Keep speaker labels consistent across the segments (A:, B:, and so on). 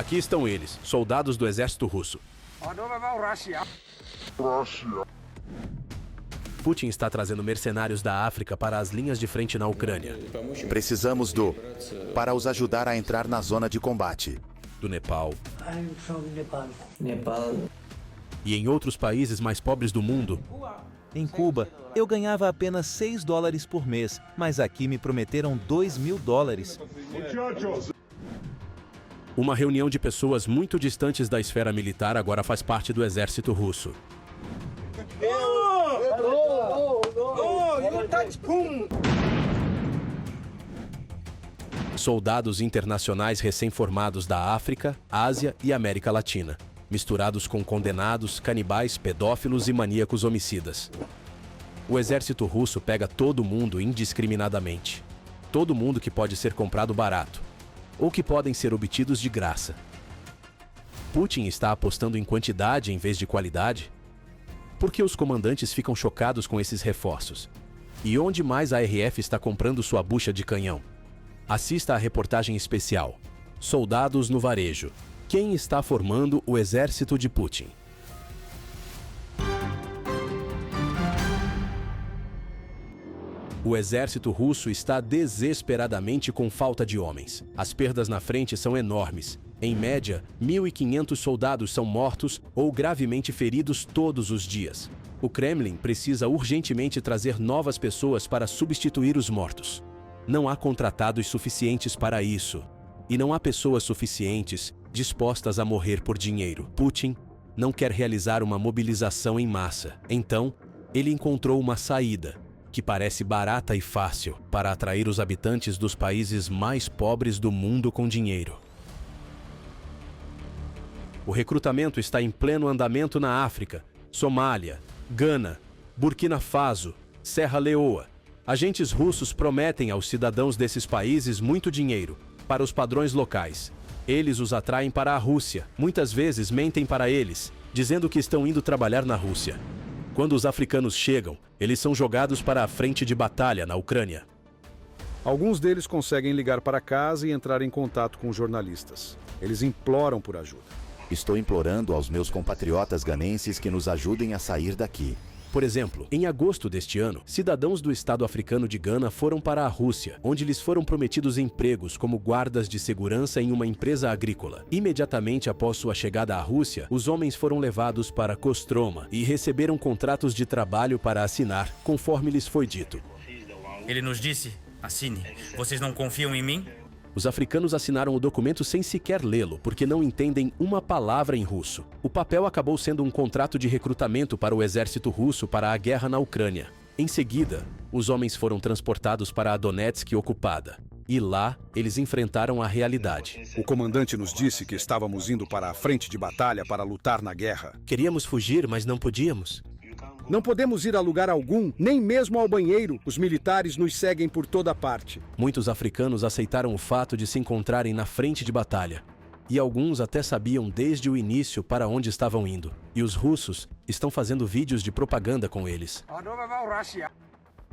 A: Aqui estão eles, soldados do exército russo. Putin está trazendo mercenários da África para as linhas de frente na Ucrânia.
B: Precisamos para os ajudar a entrar na zona de combate.
A: Do Nepal.
C: I'm from Nepal.
A: E em outros países mais pobres do mundo.
D: Em Cuba, eu ganhava apenas $6 por mês, mas aqui me prometeram $2.000.
A: Uma reunião de pessoas muito distantes da esfera militar agora faz parte do exército russo. Soldados internacionais recém-formados da África, Ásia e América Latina, misturados com condenados, canibais, pedófilos e maníacos homicidas. O exército russo pega todo mundo indiscriminadamente. Todo mundo que pode ser comprado barato, ou que podem ser obtidos de graça. Putin está apostando em quantidade em vez de qualidade? Por que os comandantes ficam chocados com esses reforços? E onde mais a RF está comprando sua bucha de canhão? Assista à reportagem especial Soldados no Varejo. Quem está formando o exército de Putin? O exército russo está desesperadamente com falta de homens. As perdas na frente são enormes. Em média, 1.500 soldados são mortos ou gravemente feridos todos os dias. O Kremlin precisa urgentemente trazer novas pessoas para substituir os mortos. Não há contratados suficientes para isso. E não há pessoas suficientes dispostas a morrer por dinheiro. Putin não quer realizar uma mobilização em massa. Então, ele encontrou uma saída, que parece barata e fácil, para atrair os habitantes dos países mais pobres do mundo com dinheiro. O recrutamento está em pleno andamento na África, Somália, Gana, Burkina Faso, Serra Leoa. Agentes russos prometem aos cidadãos desses países muito dinheiro, para os padrões locais. Eles os atraem para a Rússia. Muitas vezes mentem para eles, dizendo que estão indo trabalhar na Rússia. Quando os africanos chegam, eles são jogados para a frente de batalha na Ucrânia.
E: Alguns deles conseguem ligar para casa e entrar em contato com jornalistas. Eles imploram por ajuda.
B: Estou implorando aos meus compatriotas ganenses que nos ajudem a sair daqui.
A: Por exemplo, em agosto deste ano, cidadãos do estado africano de Gana foram para a Rússia, onde lhes foram prometidos empregos como guardas de segurança em uma empresa agrícola. Imediatamente após sua chegada à Rússia, os homens foram levados para Kostroma e receberam contratos de trabalho para assinar, conforme lhes foi dito.
F: Ele nos disse, assine. Vocês não confiam em mim?
A: Os africanos assinaram o documento sem sequer lê-lo, porque não entendem uma palavra em russo. O papel acabou sendo um contrato de recrutamento para o exército russo para a guerra na Ucrânia. Em seguida, os homens foram transportados para a Donetsk ocupada. E lá, eles enfrentaram a realidade.
E: O comandante nos disse que estávamos indo para a frente de batalha para lutar na guerra.
A: Queríamos fugir, mas não podíamos.
E: Não podemos ir a lugar algum, nem mesmo ao banheiro. Os militares nos seguem por toda parte.
A: Muitos africanos aceitaram o fato de se encontrarem na frente de batalha. E alguns até sabiam desde o início para onde estavam indo. E os russos estão fazendo vídeos de propaganda com eles.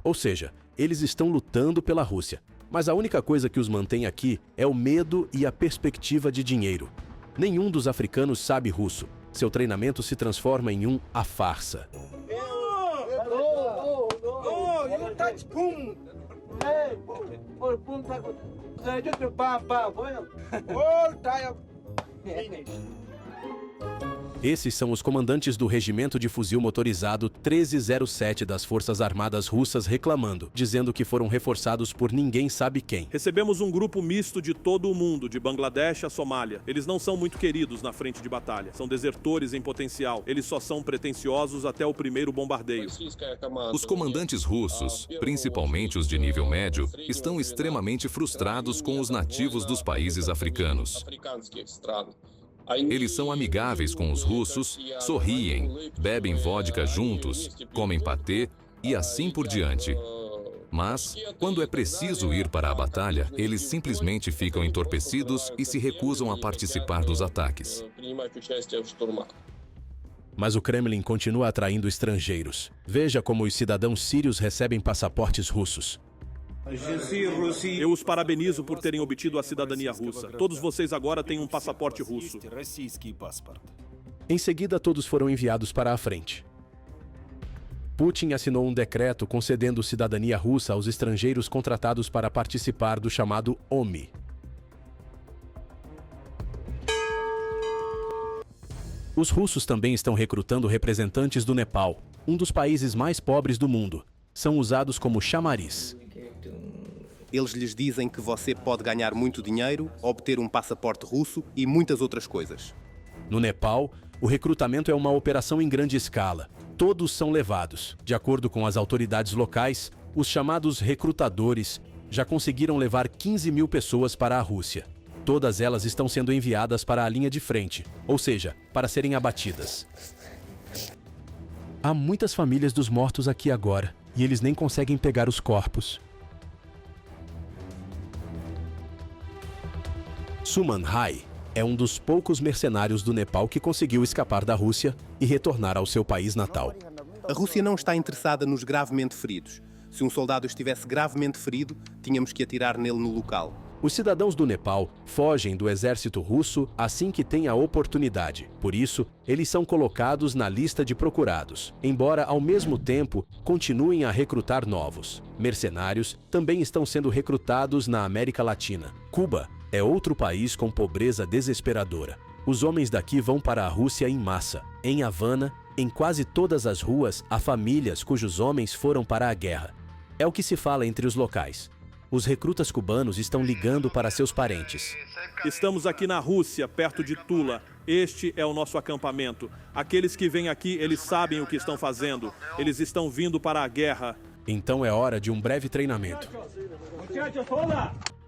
A: Ou seja, eles estão lutando pela Rússia. Mas a única coisa que os mantém aqui é o medo e a perspectiva de dinheiro. Nenhum dos africanos sabe russo. Seu treinamento se transforma em a farsa. Esses são os comandantes do Regimento de Fuzil Motorizado 1307 das Forças Armadas Russas reclamando, dizendo que foram reforçados por ninguém sabe quem.
G: Recebemos um grupo misto de todo o mundo, de Bangladesh a Somália. Eles não são muito queridos na frente de batalha. São desertores em potencial. Eles só são pretensiosos até o primeiro bombardeio.
H: Os comandantes russos, principalmente os de nível médio, estão extremamente frustrados com os nativos dos países africanos. Eles são amigáveis com os russos, sorriem, bebem vodka juntos, comem patê e assim por diante. Mas, quando é preciso ir para a batalha, eles simplesmente ficam entorpecidos e se recusam a participar dos ataques.
A: Mas o Kremlin continua atraindo estrangeiros. Veja como os cidadãos sírios recebem passaportes russos.
G: Eu os parabenizo por terem obtido a cidadania russa. Todos vocês agora têm um passaporte russo.
A: Em seguida, todos foram enviados para a frente. Putin assinou um decreto concedendo cidadania russa aos estrangeiros contratados para participar do chamado OMI. Os russos também estão recrutando representantes do Nepal, um dos países mais pobres do mundo. São usados como chamariz.
I: Eles lhes dizem que você pode ganhar muito dinheiro, obter um passaporte russo e muitas outras coisas.
A: No Nepal, o recrutamento é uma operação em grande escala. Todos são levados. De acordo com as autoridades locais, os chamados recrutadores já conseguiram levar 15 mil pessoas para a Rússia. Todas elas estão sendo enviadas para a linha de frente, ou seja, para serem abatidas. Há muitas famílias dos mortos aqui agora, e eles nem conseguem pegar os corpos. Suman Rai é um dos poucos mercenários do Nepal que conseguiu escapar da Rússia e retornar ao seu país natal.
I: A Rússia não está interessada nos gravemente feridos. Se um soldado estivesse gravemente ferido, tínhamos que atirar nele no local.
A: Os cidadãos do Nepal fogem do exército russo assim que têm a oportunidade. Por isso, eles são colocados na lista de procurados, embora ao mesmo tempo continuem a recrutar novos. Mercenários também estão sendo recrutados na América Latina. Cuba é outro país com pobreza desesperadora. Os homens daqui vão para a Rússia em massa. Em Havana, em quase todas as ruas, há famílias cujos homens foram para a guerra. É o que se fala entre os locais. Os recrutas cubanos estão ligando para seus parentes.
G: Estamos aqui na Rússia, perto de Tula. Este é o nosso acampamento. Aqueles que vêm aqui, eles sabem o que estão fazendo. Eles estão vindo para a guerra.
A: Então é hora de um breve treinamento.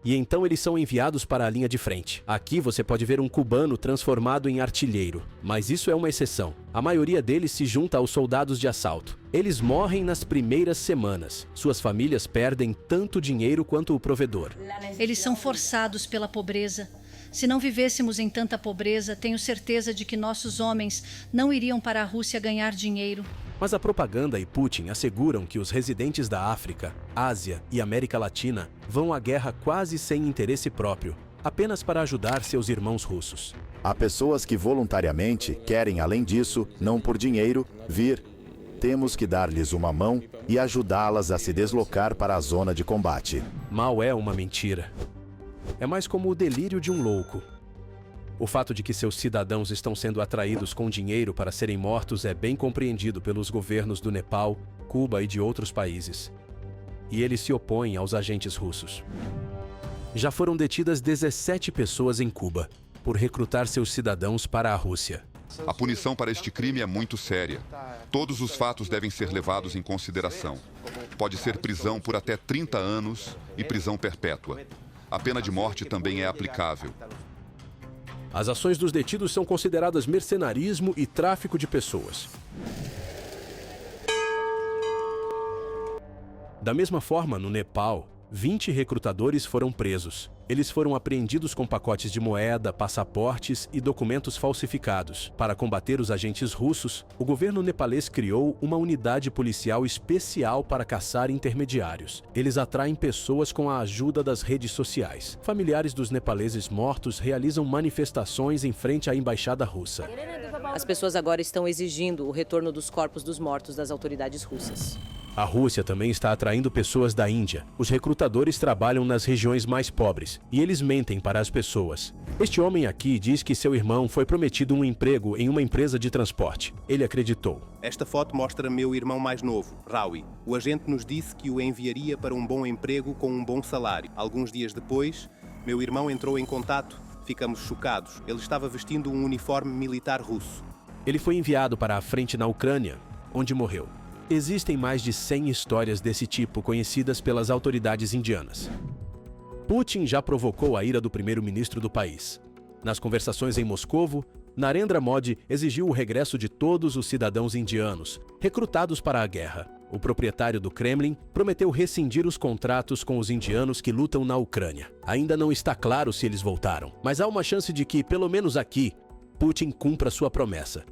A: E então eles são enviados para a linha de frente. Aqui você pode ver um cubano transformado em artilheiro. Mas isso é uma exceção. A maioria deles se junta aos soldados de assalto. Eles morrem nas primeiras semanas. Suas famílias perdem tanto dinheiro quanto o provedor.
J: Eles são forçados pela pobreza. Se não vivêssemos em tanta pobreza, tenho certeza de que nossos homens não iriam para a Rússia ganhar dinheiro.
A: Mas a propaganda e Putin asseguram que os residentes da África, Ásia e América Latina vão à guerra quase sem interesse próprio, apenas para ajudar seus irmãos russos.
B: Há pessoas que voluntariamente querem, além disso, não por dinheiro, vir. Temos que dar-lhes uma mão e ajudá-las a se deslocar para a zona de combate.
A: Mal é uma mentira. É mais como o delírio de um louco. O fato de que seus cidadãos estão sendo atraídos com dinheiro para serem mortos é bem compreendido pelos governos do Nepal, Cuba e de outros países. E eles se opõem aos agentes russos. Já foram detidas 17 pessoas em Cuba por recrutar seus cidadãos para a Rússia.
K: A punição para este crime é muito séria. Todos os fatos devem ser levados em consideração. Pode ser prisão por até 30 anos e prisão perpétua. A pena de morte também é aplicável.
A: As ações dos detidos são consideradas mercenarismo e tráfico de pessoas. Da mesma forma, no Nepal, 20 recrutadores foram presos. Eles foram apreendidos com pacotes de moeda, passaportes e documentos falsificados. Para combater os agentes russos, o governo nepalês criou uma unidade policial especial para caçar intermediários. Eles atraem pessoas com a ajuda das redes sociais. Familiares dos nepaleses mortos realizam manifestações em frente à embaixada russa.
L: As pessoas agora estão exigindo o retorno dos corpos dos mortos das autoridades russas.
A: A Rússia também está atraindo pessoas da Índia. Os recrutadores trabalham nas regiões mais pobres e eles mentem para as pessoas. Este homem aqui diz que seu irmão foi prometido um emprego em uma empresa de transporte. Ele acreditou.
I: Esta foto mostra meu irmão mais novo, Rawi. O agente nos disse que o enviaria para um bom emprego com um bom salário. Alguns dias depois, meu irmão entrou em contato. Ficamos chocados. Ele estava vestindo um uniforme militar russo.
A: Ele foi enviado para a frente na Ucrânia, onde morreu. Existem mais de 100 histórias desse tipo conhecidas pelas autoridades indianas. Putin já provocou a ira do primeiro-ministro do país. Nas conversações em Moscovo, Narendra Modi exigiu o regresso de todos os cidadãos indianos, recrutados para a guerra. O proprietário do Kremlin prometeu rescindir os contratos com os indianos que lutam na Ucrânia. Ainda não está claro se eles voltaram, mas há uma chance de que, pelo menos aqui, Putin cumpra sua promessa.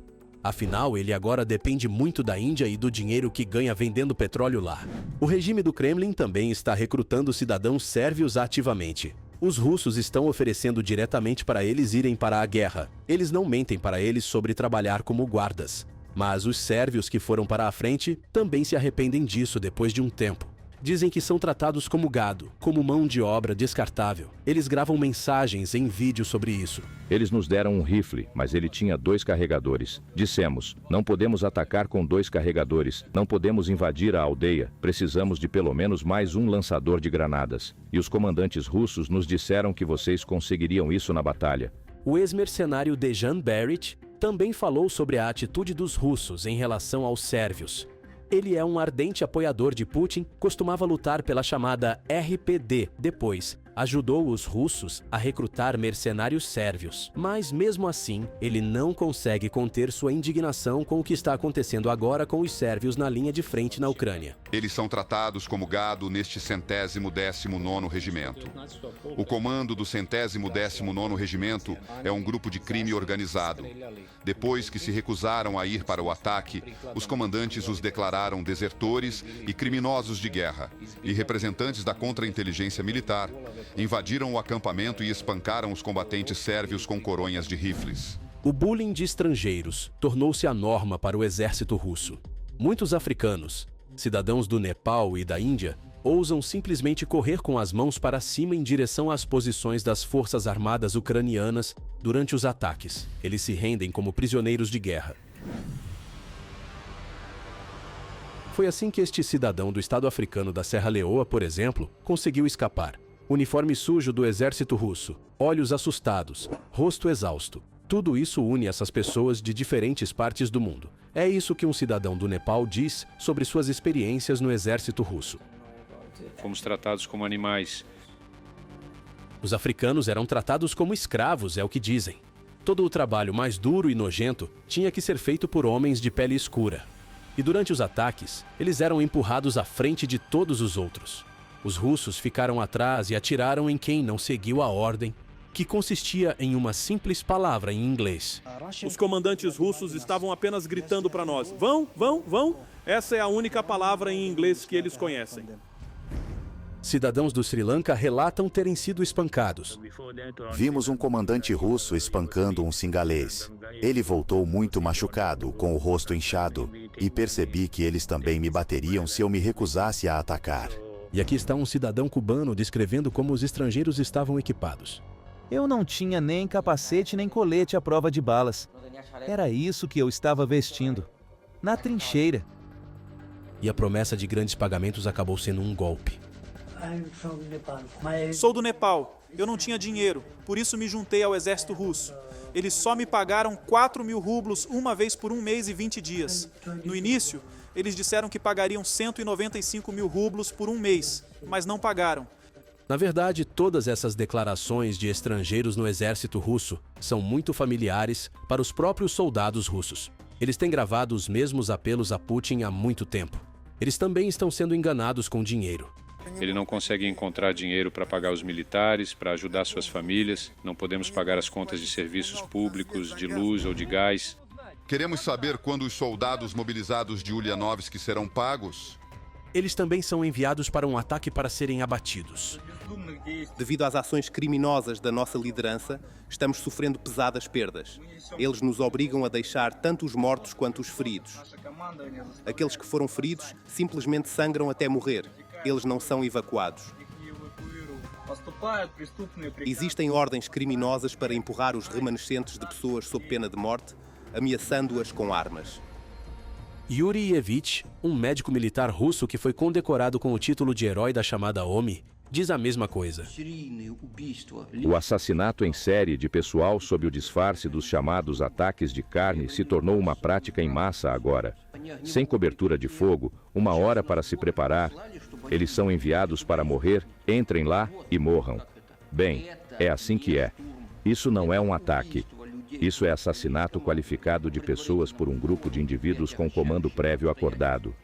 A: Afinal, ele agora depende muito da Índia e do dinheiro que ganha vendendo petróleo lá. O regime do Kremlin também está recrutando cidadãos sérvios ativamente. Os russos estão oferecendo diretamente para eles irem para a guerra. Eles não mentem para eles sobre trabalhar como guardas. Mas os sérvios que foram para a frente também se arrependem disso depois de um tempo. Dizem que são tratados como gado, como mão de obra descartável. Eles gravam mensagens em vídeo sobre isso.
M: Eles nos deram um rifle, mas ele tinha 2 carregadores. Dissemos, não podemos atacar com 2 carregadores, não podemos invadir a aldeia, precisamos de pelo menos mais um lançador de granadas. E os comandantes russos nos disseram que vocês conseguiriam isso na batalha.
A: O ex-mercenário Dejan Berit também falou sobre a atitude dos russos em relação aos sérvios. Ele é um ardente apoiador de Putin, costumava lutar pela chamada RPD. Depois, ajudou os russos a recrutar mercenários sérvios. Mas, mesmo assim, ele não consegue conter sua indignação com o que está acontecendo agora com os sérvios na linha de frente na Ucrânia.
K: Eles são tratados como gado neste 119º Regimento. O comando do 119º Regimento é um grupo de crime organizado. Depois que se recusaram a ir para o ataque, os comandantes os declararam desertores e criminosos de guerra, e representantes da contra-inteligência militar invadiram o acampamento e espancaram os combatentes sérvios com coronhas de rifles.
A: O bullying de estrangeiros tornou-se a norma para o exército russo. Muitos africanos, cidadãos do Nepal e da Índia, ousam simplesmente correr com as mãos para cima em direção às posições das forças armadas ucranianas durante os ataques. Eles se rendem como prisioneiros de guerra. Foi assim que este cidadão do estado africano da Serra Leoa, por exemplo, conseguiu escapar. Uniforme sujo do exército russo, olhos assustados, rosto exausto. Tudo isso une essas pessoas de diferentes partes do mundo. É isso que um cidadão do Nepal diz sobre suas experiências no exército russo.
N: Fomos tratados como animais.
A: Os africanos eram tratados como escravos, é o que dizem. Todo o trabalho mais duro e nojento tinha que ser feito por homens de pele escura. E durante os ataques, eles eram empurrados à frente de todos os outros. Os russos ficaram atrás e atiraram em quem não seguiu a ordem, que consistia em uma simples palavra em inglês.
G: Os comandantes russos estavam apenas gritando para nós: vão, vão, vão. Essa é a única palavra em inglês que eles conhecem.
A: Cidadãos do Sri Lanka relatam terem sido espancados.
B: Vimos um comandante russo espancando um singalês. Ele voltou muito machucado, com o rosto inchado, e percebi que eles também me bateriam se eu me recusasse a atacar.
A: E aqui está um cidadão cubano descrevendo como os estrangeiros estavam equipados.
D: Eu não tinha nem capacete nem colete à prova de balas. Era isso que eu estava vestindo. Na trincheira.
A: E a promessa de grandes pagamentos acabou sendo um golpe.
O: Sou do Nepal. Eu não tinha dinheiro, por isso me juntei ao exército russo. Eles só me pagaram 4.000 rublos uma vez por 1 mês e 20 dias. No início, eles disseram que pagariam 195.000 rublos por 1 mês, mas não pagaram.
A: Na verdade, todas essas declarações de estrangeiros no exército russo são muito familiares para os próprios soldados russos. Eles têm gravado os mesmos apelos a Putin há muito tempo. Eles também estão sendo enganados com dinheiro.
N: Ele não consegue encontrar dinheiro para pagar os militares, para ajudar suas famílias. Não podemos pagar as contas de serviços públicos, de luz ou de gás.
K: Queremos saber quando os soldados mobilizados de Ulyanovsk serão pagos?
A: Eles também são enviados para um ataque para serem abatidos.
I: Devido às ações criminosas da nossa liderança, estamos sofrendo pesadas perdas. Eles nos obrigam a deixar tanto os mortos quanto os feridos. Aqueles que foram feridos simplesmente sangram até morrer. Eles não são evacuados. Existem ordens criminosas para empurrar os remanescentes de pessoas sob pena de morte, ameaçando-as com armas.
A: Yuri Yevich, um médico militar russo que foi condecorado com o título de herói da chamada OMI, diz a mesma coisa.
M: O assassinato em série de pessoal sob o disfarce dos chamados ataques de carne se tornou uma prática em massa agora. Sem cobertura de fogo, 1 hora para se preparar, eles são enviados para morrer, entrem lá e morram. Bem, é assim que é. Isso não é um ataque. Isso é assassinato qualificado de pessoas por um grupo de indivíduos com comando prévio acordado.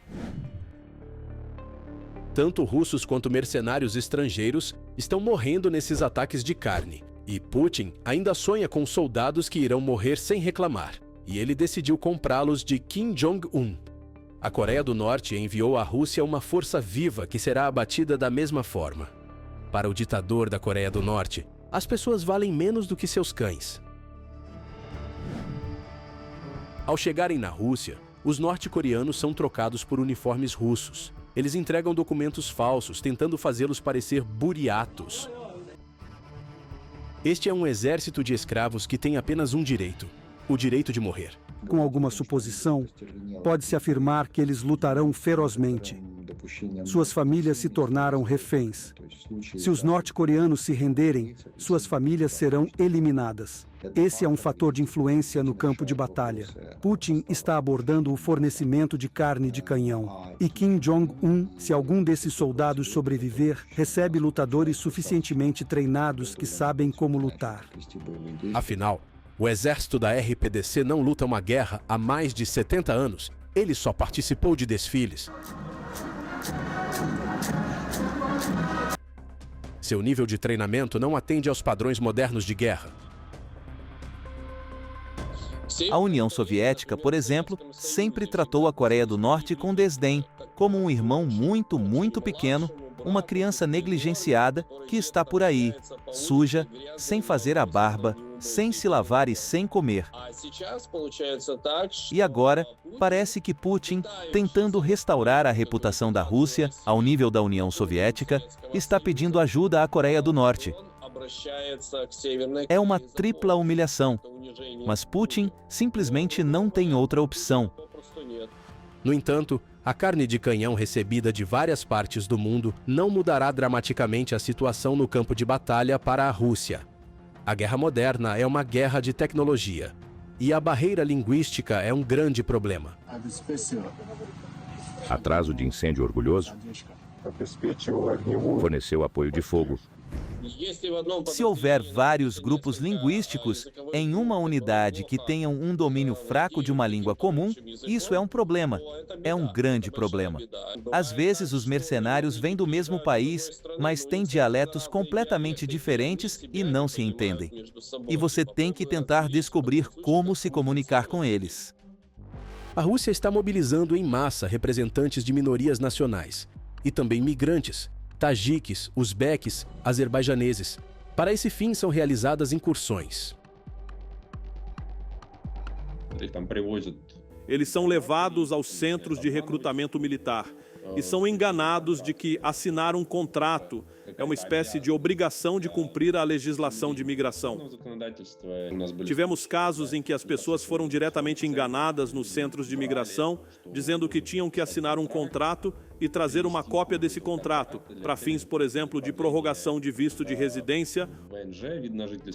A: Tanto russos quanto mercenários estrangeiros estão morrendo nesses ataques de carne. E Putin ainda sonha com soldados que irão morrer sem reclamar. e ele decidiu comprá-los de Kim Jong-un. A Coreia do Norte enviou à Rússia uma força viva que será abatida da mesma forma. Para o ditador da Coreia do Norte, as pessoas valem menos do que seus cães. Ao chegarem na Rússia, os norte-coreanos são trocados por uniformes russos. Eles entregam documentos falsos, tentando fazê-los parecer buriatos. Este é um exército de escravos que tem apenas um direito: o direito de morrer.
P: Com alguma suposição, pode-se afirmar que eles lutarão ferozmente. Suas famílias se tornaram reféns. Se os norte-coreanos se renderem, suas famílias serão eliminadas. Esse é um fator de influência no campo de batalha. Putin está abordando o fornecimento de carne de canhão. E Kim Jong-un, se algum desses soldados sobreviver, recebe lutadores suficientemente treinados que sabem como lutar.
A: Afinal, o exército da RPDC não luta uma guerra há mais de 70 anos. Ele só participou de desfiles. Seu nível de treinamento não atende aos padrões modernos de guerra.
D: A União Soviética, por exemplo, sempre tratou a Coreia do Norte com desdém, como um irmão muito pequeno, uma criança negligenciada que está por aí, suja, sem fazer a barba, sem se lavar e sem comer. E agora, parece que Putin, tentando restaurar a reputação da Rússia ao nível da União Soviética, está pedindo ajuda à Coreia do Norte. É uma tripla humilhação, mas Putin simplesmente não tem outra opção.
A: No entanto, a carne de canhão recebida de várias partes do mundo não mudará dramaticamente a situação no campo de batalha para a Rússia. A guerra moderna é uma guerra de tecnologia, e a barreira linguística é um grande problema.
M: Atraso de incêndio orgulhoso? Forneceu apoio de fogo.
D: Se houver vários grupos linguísticos em uma unidade que tenham um domínio fraco de uma língua comum, isso é um problema. É um grande problema. Às vezes, os mercenários vêm do mesmo país, mas têm dialetos completamente diferentes e não se entendem. E você tem que tentar descobrir como se comunicar com eles.
A: A Rússia está mobilizando em massa representantes de minorias nacionais e também migrantes, tajiques, uzbeques, azerbaijaneses. Para esse fim são realizadas incursões.
G: Eles são levados aos centros de recrutamento militar e são enganados de que assinar um contrato é uma espécie de obrigação de cumprir a legislação de imigração. Tivemos casos em que as pessoas foram diretamente enganadas nos centros de imigração, dizendo que tinham que assinar um contrato e trazer uma cópia desse contrato, para fins, por exemplo, de prorrogação de visto de residência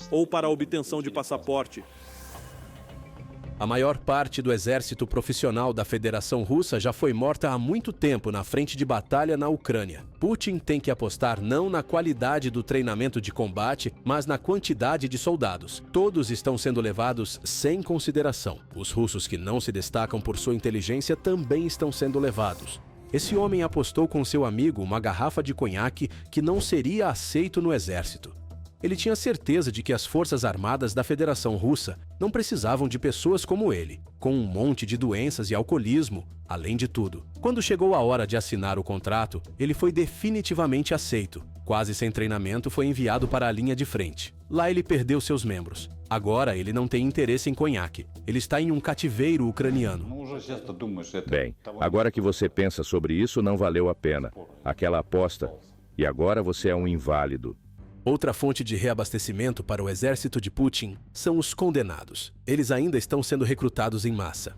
G: ou para a obtenção de passaporte.
A: A maior parte do exército profissional da Federação Russa já foi morta há muito tempo na frente de batalha na Ucrânia. Putin tem que apostar não na qualidade do treinamento de combate, mas na quantidade de soldados. Todos estão sendo levados sem consideração. Os russos que não se destacam por sua inteligência também estão sendo levados. Esse homem apostou com seu amigo uma garrafa de conhaque que não seria aceito no exército. Ele tinha certeza de que as forças armadas da Federação Russa não precisavam de pessoas como ele, com um monte de doenças e alcoolismo, além de tudo. Quando chegou a hora de assinar o contrato, ele foi definitivamente aceito. Quase sem treinamento, foi enviado para a linha de frente. Lá ele perdeu seus membros. Agora ele não tem interesse em conhaque. Ele está em um cativeiro ucraniano.
M: Bem, agora que você pensa sobre isso, não valeu a pena. Aquela aposta. E agora você é um inválido.
A: Outra fonte de reabastecimento para o exército de Putin são os condenados. Eles ainda estão sendo recrutados em massa.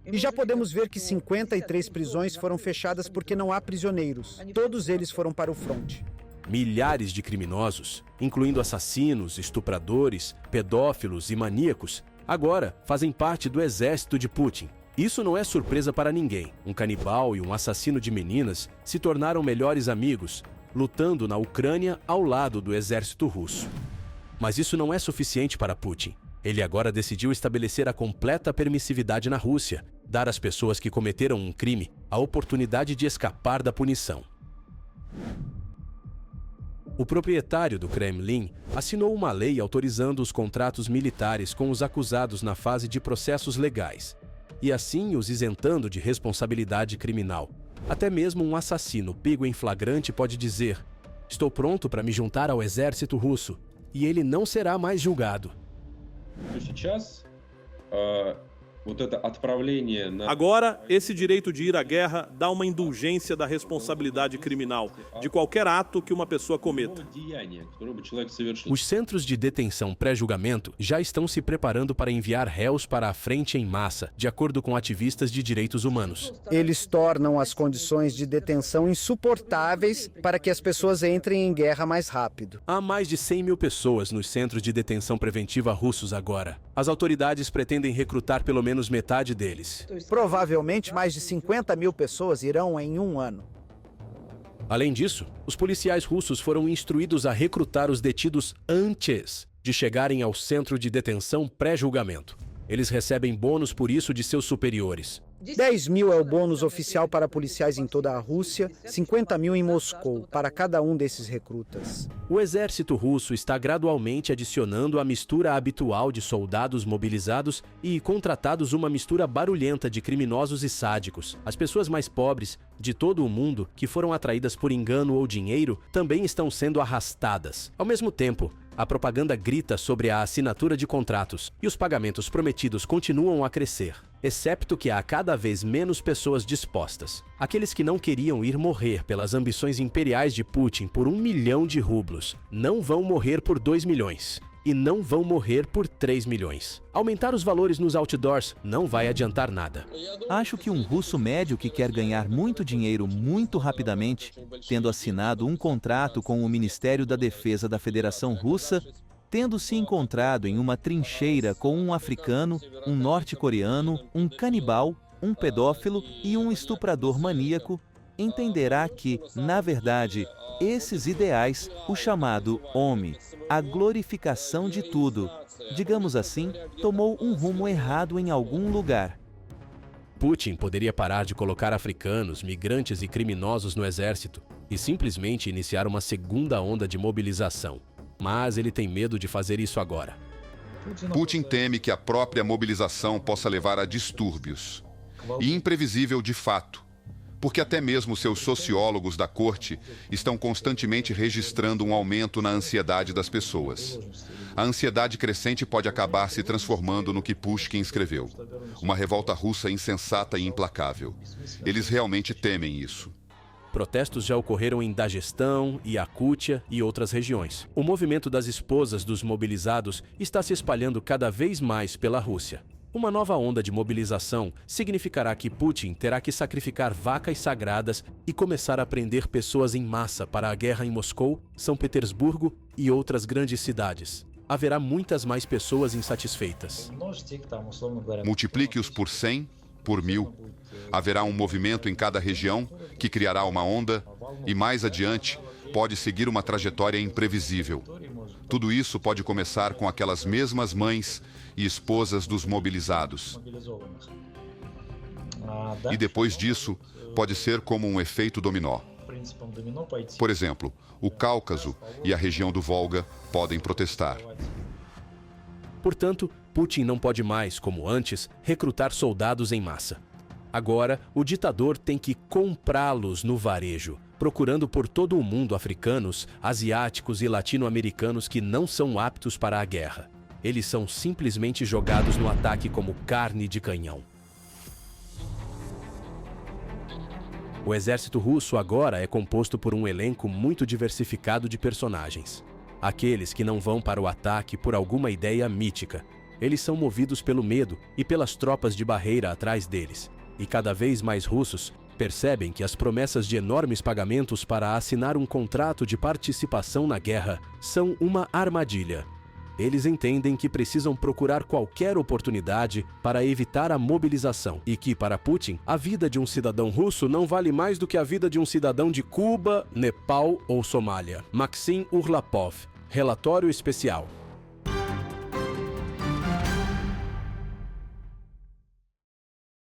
Q: E já podemos ver que 53 prisões foram fechadas porque não há prisioneiros. Todos eles foram para o fronte.
A: Milhares de criminosos, incluindo assassinos, estupradores, pedófilos e maníacos, agora fazem parte do exército de Putin. Isso não é surpresa para ninguém. Um canibal e um assassino de meninas se tornaram melhores amigos, lutando na Ucrânia ao lado do exército russo. Mas isso não é suficiente para Putin. Ele agora decidiu estabelecer a completa permissividade na Rússia, dar às pessoas que cometeram um crime a oportunidade de escapar da punição. O proprietário do Kremlin assinou uma lei autorizando os contratos militares com os acusados na fase de processos legais, e assim os isentando de responsabilidade criminal. Até mesmo um assassino pego em flagrante pode dizer: estou pronto para me juntar ao exército russo, e ele não será mais julgado.
G: Agora, esse direito de ir à guerra dá uma indulgência da responsabilidade criminal de qualquer ato que uma pessoa cometa.
A: Os centros de detenção pré-julgamento já estão se preparando para enviar réus para a frente em massa, de acordo com ativistas de direitos humanos.
Q: Eles tornam as condições de detenção insuportáveis para que as pessoas entrem em guerra mais rápido.
A: Há mais de 100 mil pessoas nos centros de detenção preventiva russos agora. As autoridades pretendem recrutar pelo menos metade deles.
Q: Provavelmente mais de 50 mil pessoas irão em um ano.
A: Além disso, os policiais russos foram instruídos a recrutar os detidos antes de chegarem ao centro de detenção pré-julgamento. Eles recebem bônus por isso de seus superiores.
Q: 10 mil é o bônus oficial para policiais em toda a Rússia, 50 mil em Moscou, para cada um desses recrutas.
A: O exército russo está gradualmente adicionando à mistura habitual de soldados mobilizados e contratados uma mistura barulhenta de criminosos e sádicos. As pessoas mais pobres de todo o mundo, que foram atraídas por engano ou dinheiro, também estão sendo arrastadas. Ao mesmo tempo, a propaganda grita sobre a assinatura de contratos e os pagamentos prometidos continuam a crescer, excepto que há cada vez menos pessoas dispostas. Aqueles que não queriam ir morrer pelas ambições imperiais de Putin por 1 milhão de rublos não vão morrer por 2 milhões. E não vão morrer por 3 milhões. Aumentar os valores nos outdoors não vai adiantar nada.
D: Acho que um russo médio que quer ganhar muito dinheiro muito rapidamente, tendo assinado um contrato com o Ministério da Defesa da Federação Russa, tendo se encontrado em uma trincheira com um africano, um norte-coreano, um canibal, um pedófilo e um estuprador maníaco, entenderá que, na verdade, esses ideais, o chamado homem, a glorificação de tudo, digamos assim, tomou um rumo errado em algum lugar.
A: Putin poderia parar de colocar africanos, migrantes e criminosos no exército e simplesmente iniciar uma segunda onda de mobilização. Mas ele tem medo de fazer isso agora.
K: Putin teme que a própria mobilização possa levar a distúrbios. E imprevisível de fato, porque até mesmo seus sociólogos da corte estão constantemente registrando um aumento na ansiedade das pessoas. A ansiedade crescente pode acabar se transformando no que Pushkin escreveu: uma revolta russa insensata e implacável. Eles realmente temem isso.
A: Protestos já ocorreram em Daguestão, Iacútia e outras regiões. O movimento das esposas dos mobilizados está se espalhando cada vez mais pela Rússia. Uma nova onda de mobilização significará que Putin terá que sacrificar vacas sagradas e começar a prender pessoas em massa para a guerra em Moscou, São Petersburgo e outras grandes cidades. Haverá muitas mais pessoas insatisfeitas.
K: Multiplique-os por 100, por 1000. Haverá um movimento em cada região que criará uma onda e, mais adiante, pode seguir uma trajetória imprevisível. Tudo isso pode começar com aquelas mesmas mães e esposas dos mobilizados. E depois disso, pode ser como um efeito dominó. Por exemplo, o Cáucaso e a região do Volga podem protestar.
A: Portanto, Putin não pode mais, como antes, recrutar soldados em massa. Agora, o ditador tem que comprá-los no varejo, procurando por todo o mundo africanos, asiáticos e latino-americanos que não são aptos para a guerra. Eles são simplesmente jogados no ataque como carne de canhão. O exército russo agora é composto por um elenco muito diversificado de personagens. Aqueles que não vão para o ataque por alguma ideia mítica. Eles são movidos pelo medo e pelas tropas de barreira atrás deles. E cada vez mais russos percebem que as promessas de enormes pagamentos para assinar um contrato de participação na guerra são uma armadilha. Eles entendem que precisam procurar qualquer oportunidade para evitar a mobilização e que, para Putin, a vida de um cidadão russo não vale mais do que a vida de um cidadão de Cuba, Nepal ou Somália. Maxim Urlapov, Relatório Especial.